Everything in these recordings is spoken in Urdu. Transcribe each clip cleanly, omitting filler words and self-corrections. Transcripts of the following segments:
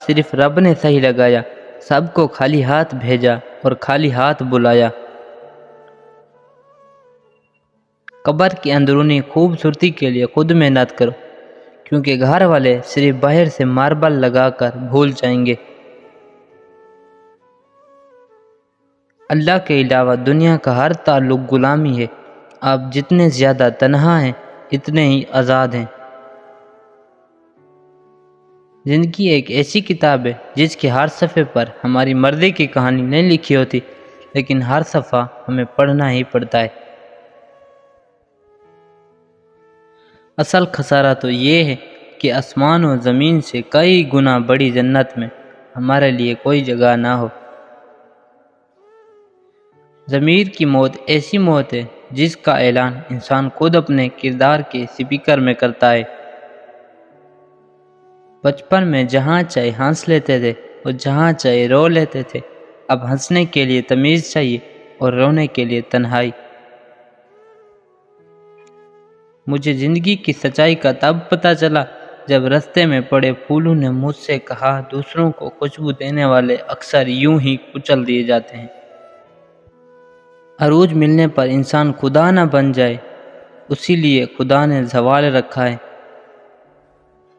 صرف رب نے صحیح لگایا، سب کو خالی ہاتھ بھیجا اور خالی ہاتھ بلایا۔ قبر کی اندرونی خوبصورتی کے لیے خود محنت کرو، کیونکہ گھر والے صرف باہر سے ماربل لگا کر بھول جائیں گے۔ اللہ کے علاوہ دنیا کا ہر تعلق غلامی ہے۔ آپ جتنے زیادہ تنہا ہیں اتنے ہی آزاد ہیں۔ زندگی ایک ایسی کتاب ہے جس کے ہر صفحے پر ہماری مرضی کی کہانی نہیں لکھی ہوتی، لیکن ہر صفحہ ہمیں پڑھنا ہی پڑتا ہے۔ اصل خسارہ تو یہ ہے کہ آسمان و زمین سے کئی گنا بڑی جنت میں ہمارے لیے کوئی جگہ نہ ہو۔ ضمیر کی موت ایسی موت ہے جس کا اعلان انسان خود اپنے کردار کے اسپیکر میں کرتا ہے۔ بچپن میں جہاں چاہے ہنس لیتے تھے اور جہاں چاہے رو لیتے تھے، اب ہنسنے کے لیے تمیز چاہیے اور رونے کے لیے تنہائی۔ مجھے زندگی کی سچائی کا تب پتہ چلا جب رستے میں پڑے پھولوں نے مجھ سے کہا، دوسروں کو خوشبو دینے والے اکثر یوں ہی کچل دیے جاتے ہیں۔ عروج ملنے پر انسان خدا نہ بن جائے، اسی لیے خدا نے زوال رکھا ہے۔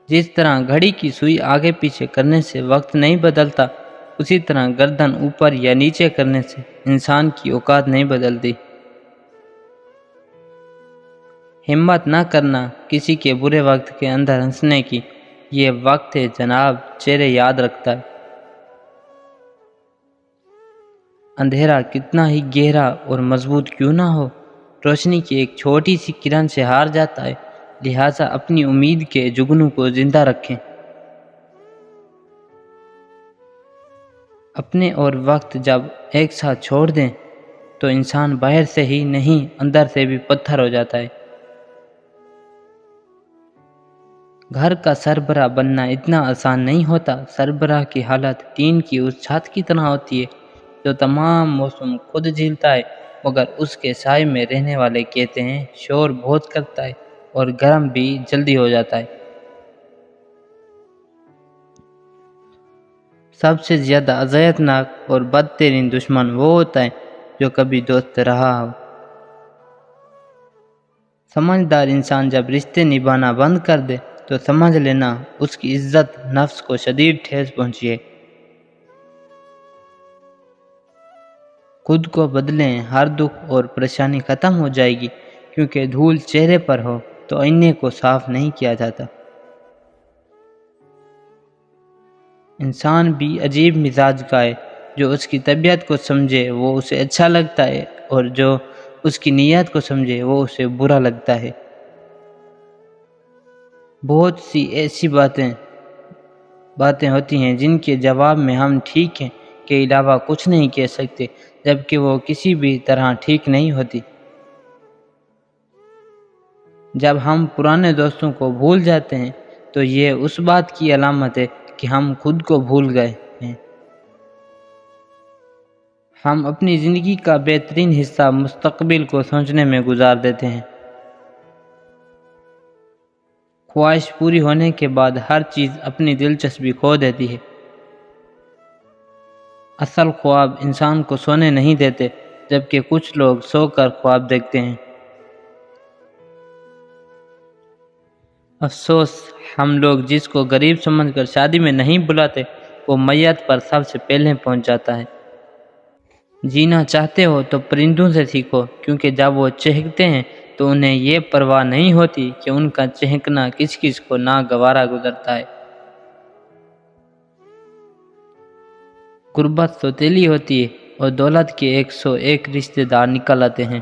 جس طرح گھڑی کی سوئی آگے پیچھے کرنے سے وقت نہیں بدلتا، اسی طرح گردن اوپر یا نیچے کرنے سے انسان کی اوقات نہیں بدلتی۔ ہمت نہ کرنا کسی کے برے وقت کے اندر ہنسنے کی، یہ وقت ہے جناب، چہرے یاد رکھتا ہے۔ اندھیرا کتنا ہی گہرا اور مضبوط کیوں نہ ہو، روشنی کی ایک چھوٹی سی کرن سے ہار جاتا ہے، لہٰذا اپنی امید کے جگنوں کو زندہ رکھیں۔ اپنے اور وقت جب ایک ساتھ چھوڑ دیں تو انسان باہر سے ہی نہیں اندر سے بھی پتھر ہو جاتا ہے۔ گھر کا سربراہ بننا اتنا آسان نہیں ہوتا۔ سربراہ کی حالت ٹین کی اس چھت کی طرح ہوتی ہے جو تمام موسم خود جھیلتا ہے، مگر اس کے سائے میں رہنے والے کہتے ہیں شور بہت کرتا ہے اور گرم بھی جلدی ہو جاتا ہے۔ سب سے زیادہ اذیت ناک اور بدترین دشمن وہ ہوتا ہے جو کبھی دوست رہا ہو۔ سمجھدار انسان جب رشتے نبھانا بند کر دے تو سمجھ لینا اس کی عزت نفس کو شدید ٹھیس پہنچی ہے۔ خود کو بدلیں، ہر دکھ اور پریشانی ختم ہو جائے گی، کیونکہ دھول چہرے پر ہو تو آئینے کو صاف نہیں کیا جاتا۔ انسان بھی عجیب مزاج کا ہے، جو اس کی طبیعت کو سمجھے وہ اسے اچھا لگتا ہے اور جو اس کی نیت کو سمجھے وہ اسے برا لگتا ہے۔ بہت سی ایسی باتیں ہوتی ہیں جن کے جواب میں ہم ٹھیک ہیں کے علاوہ کچھ نہیں کہہ سکتے، جبکہ وہ کسی بھی طرح ٹھیک نہیں ہوتی۔ جب ہم پرانے دوستوں کو بھول جاتے ہیں تو یہ اس بات کی علامت ہے کہ ہم خود کو بھول گئے ہیں۔ ہم اپنی زندگی کا بہترین حصہ مستقبل کو سوچنے میں گزار دیتے ہیں۔ خواہش پوری ہونے کے بعد ہر چیز اپنی دلچسپی کھو دیتی ہے۔ اصل خواب انسان کو سونے نہیں دیتے، جبکہ کچھ لوگ سو کر خواب دیکھتے ہیں۔ افسوس، ہم لوگ جس کو غریب سمجھ کر شادی میں نہیں بلاتے وہ میت پر سب سے پہلے پہنچ جاتا ہے۔ جینا چاہتے ہو تو پرندوں سے سیکھو، کیونکہ جب وہ چہکتے ہیں تو انہیں یہ پرواہ نہیں ہوتی کہ ان کا چہکنا کس کس کو ناگوارا گزرتا ہے۔ غربت سوتیلی ہوتی ہے اور دولت کے 101 رشتہ دار نکل آتے ہیں۔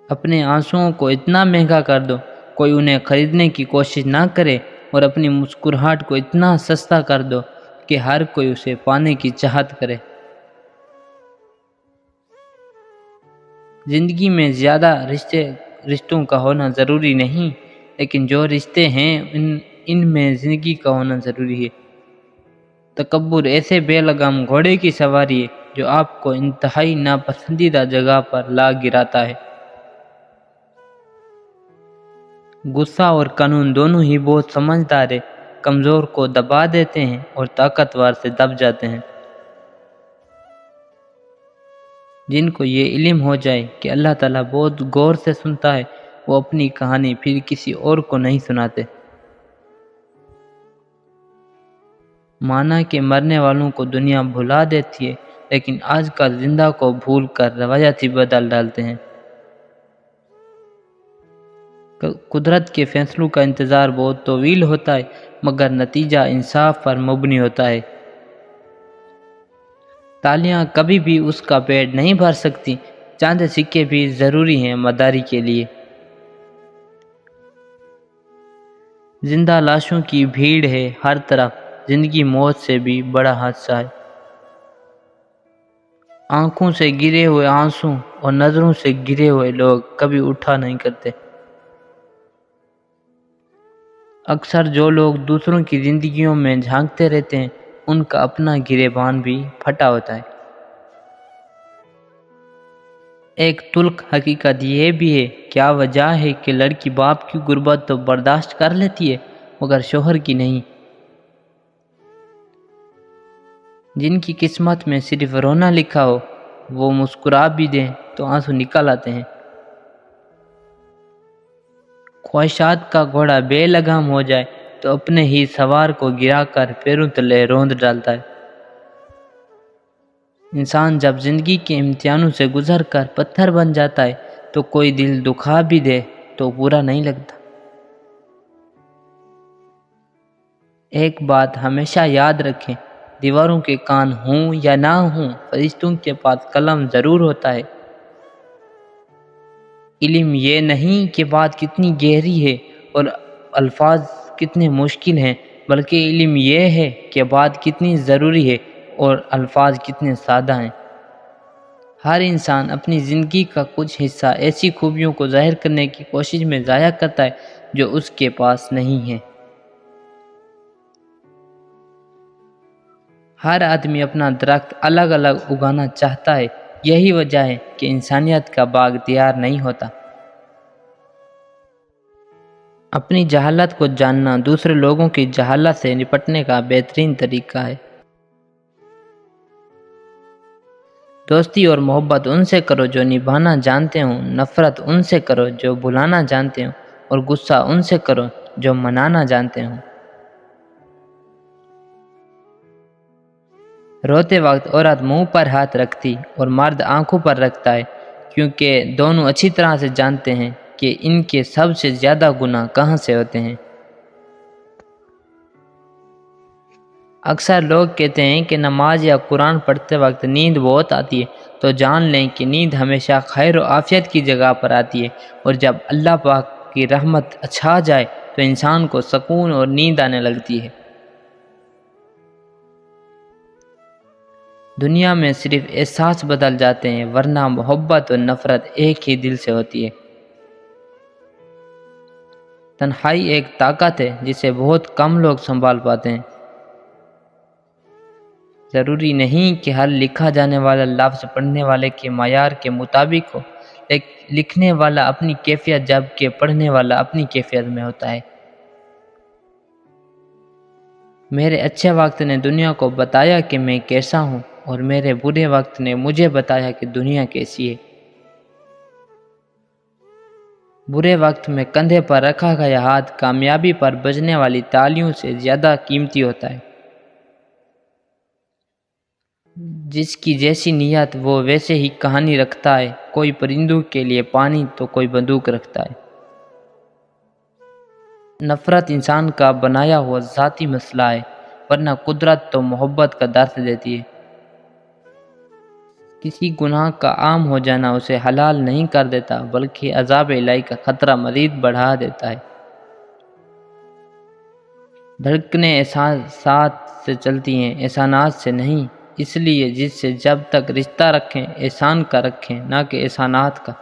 اپنے آنسوؤں کو اتنا مہنگا کر دو کوئی انہیں خریدنے کی کوشش نہ کرے، اور اپنی مسکراہٹ کو اتنا سستا کر دو کہ ہر کوئی اسے پانے کی چاہت کرے۔ زندگی میں زیادہ رشتوں کا ہونا ضروری نہیں، لیکن جو رشتے ہیں ان میں زندگی کا ہونا ضروری ہے۔ تکبر ایسے بے لگام گھوڑے کی سواری ہے جو آپ کو انتہائی ناپسندیدہ جگہ پر لا گراتا ہے۔ غصہ اور قانون دونوں ہی بہت سمجھدار ہے، کمزور کو دبا دیتے ہیں اور طاقتور سے دب جاتے ہیں۔ جن کو یہ علم ہو جائے کہ اللہ تعالیٰ بہت غور سے سنتا ہے، وہ اپنی کہانی پھر کسی اور کو نہیں سناتے۔ مانا کہ مرنے والوں کو دنیا بھلا دیتی ہے، لیکن آج کل زندہ کو بھول کر روایت ہی بدل ڈالتے ہیں۔ قدرت کے فیصلوں کا انتظار بہت طویل ہوتا ہے، مگر نتیجہ انصاف پر مبنی ہوتا ہے۔ تالیاں کبھی بھی اس کا پیٹ نہیں بھر سکتی، چاند سکے بھی ضروری ہیں مداری کے لیے۔ زندہ لاشوں کی بھیڑ ہے ہر طرف، زندگی موت سے بھی بڑا حادثہ ہے۔ آنکھوں سے گرے ہوئے آنسو اور نظروں سے گرے ہوئے لوگ کبھی اٹھا نہیں کرتے۔ اکثر جو لوگ دوسروں کی زندگیوں میں جھانکتے رہتے ہیں، ان کا اپنا گریبان بھی پھٹا ہوتا ہے۔ ایک تلخ حقیقت یہ بھی ہے، کیا وجہ ہے کہ لڑکی باپ کی غربت تو برداشت کر لیتی ہے مگر شوہر کی نہیں۔ جن کی قسمت میں صرف رونا لکھا ہو، وہ مسکرا بھی دیں تو آنسو نکل آتے ہیں۔ خواہشات کا گھوڑا بے لگام ہو جائے تو اپنے ہی سوار کو گرا کر پیروں تلے روند ڈالتا ہے۔ انسان جب زندگی کے امتحانوں سے گزر کر پتھر بن جاتا ہے تو کوئی دل دکھا بھی دے تو برا نہیں لگتا۔ ایک بات ہمیشہ یاد رکھیں، دیواروں کے کان ہوں یا نہ ہوں، فرشتوں کے پاس قلم ضرور ہوتا ہے۔ علم یہ نہیں کہ بات کتنی گہری ہے اور الفاظ کتنے مشکل ہیں، بلکہ علم یہ ہے کہ بات کتنی ضروری ہے اور الفاظ کتنے سادہ ہیں۔ ہر انسان اپنی زندگی کا کچھ حصہ ایسی خوبیوں کو ظاہر کرنے کی کوشش میں ضائع کرتا ہے جو اس کے پاس نہیں ہے۔ ہر آدمی اپنا درخت الگ الگ اگانا چاہتا ہے، یہی وجہ ہے کہ انسانیت کا باغ تیار نہیں ہوتا۔ اپنی جہالت کو جاننا دوسرے لوگوں کی جہالت سے نپٹنے کا بہترین طریقہ ہے۔ دوستی اور محبت ان سے کرو جو نبھانا جانتے ہوں، نفرت ان سے کرو جو بھلانا جانتے ہوں، اور غصہ ان سے کرو جو منانا جانتے ہوں۔ روتے وقت عورت منہ پر ہاتھ رکھتی اور مرد آنکھوں پر رکھتا ہے، کیونکہ دونوں اچھی طرح سے جانتے ہیں کہ ان کے سب سے زیادہ گناہ کہاں سے ہوتے ہیں۔ اکثر لوگ کہتے ہیں کہ نماز یا قرآن پڑھتے وقت نیند بہت آتی ہے، تو جان لیں کہ نیند ہمیشہ خیر و عافیت کی جگہ پر آتی ہے، اور جب اللہ پاک کی رحمت چھا جائے تو انسان کو سکون اور نیند آنے لگتی ہے۔ دنیا میں صرف احساس بدل جاتے ہیں، ورنہ محبت اور نفرت ایک ہی دل سے ہوتی ہے۔ تنہائی ایک طاقت ہے جسے بہت کم لوگ سنبھال پاتے ہیں۔ ضروری نہیں کہ ہر لکھا جانے والا لفظ پڑھنے والے کے معیار کے مطابق ہو، لکھنے والا اپنی کیفیت جبکہ پڑھنے والا اپنی کیفیت میں ہوتا ہے۔ میرے اچھے وقت نے دنیا کو بتایا کہ میں کیسا ہوں، اور میرے برے وقت نے مجھے بتایا کہ دنیا کیسی ہے۔ برے وقت میں کندھے پر رکھا گیا ہاتھ کامیابی پر بجنے والی تالیوں سے زیادہ قیمتی ہوتا ہے۔ جس کی جیسی نیت وہ ویسے ہی کہانی رکھتا ہے، کوئی پرندوں کے لیے پانی تو کوئی بندوق رکھتا ہے۔ نفرت انسان کا بنایا ہوا ذاتی مسئلہ ہے، ورنہ قدرت تو محبت کا درس دیتی ہے۔ کسی گناہ کا عام ہو جانا اسے حلال نہیں کر دیتا، بلکہ عذاب الہی کا خطرہ مزید بڑھا دیتا ہے۔ دھڑکنیں احساسات سے چلتی ہیں، احسانات سے نہیں، اس لیے جس سے جب تک رشتہ رکھیں احسان کا رکھیں، نہ کہ احسانات کا۔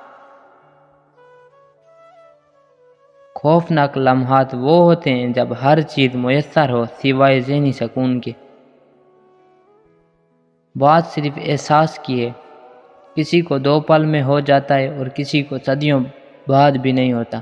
خوفناک لمحات وہ ہوتے ہیں جب ہر چیز میسر ہو سوائے ذہنی سکون کے۔ بات صرف احساس کی ہے، کسی کو 2 پل میں ہو جاتا ہے اور کسی کو صدیوں بعد بھی نہیں ہوتا۔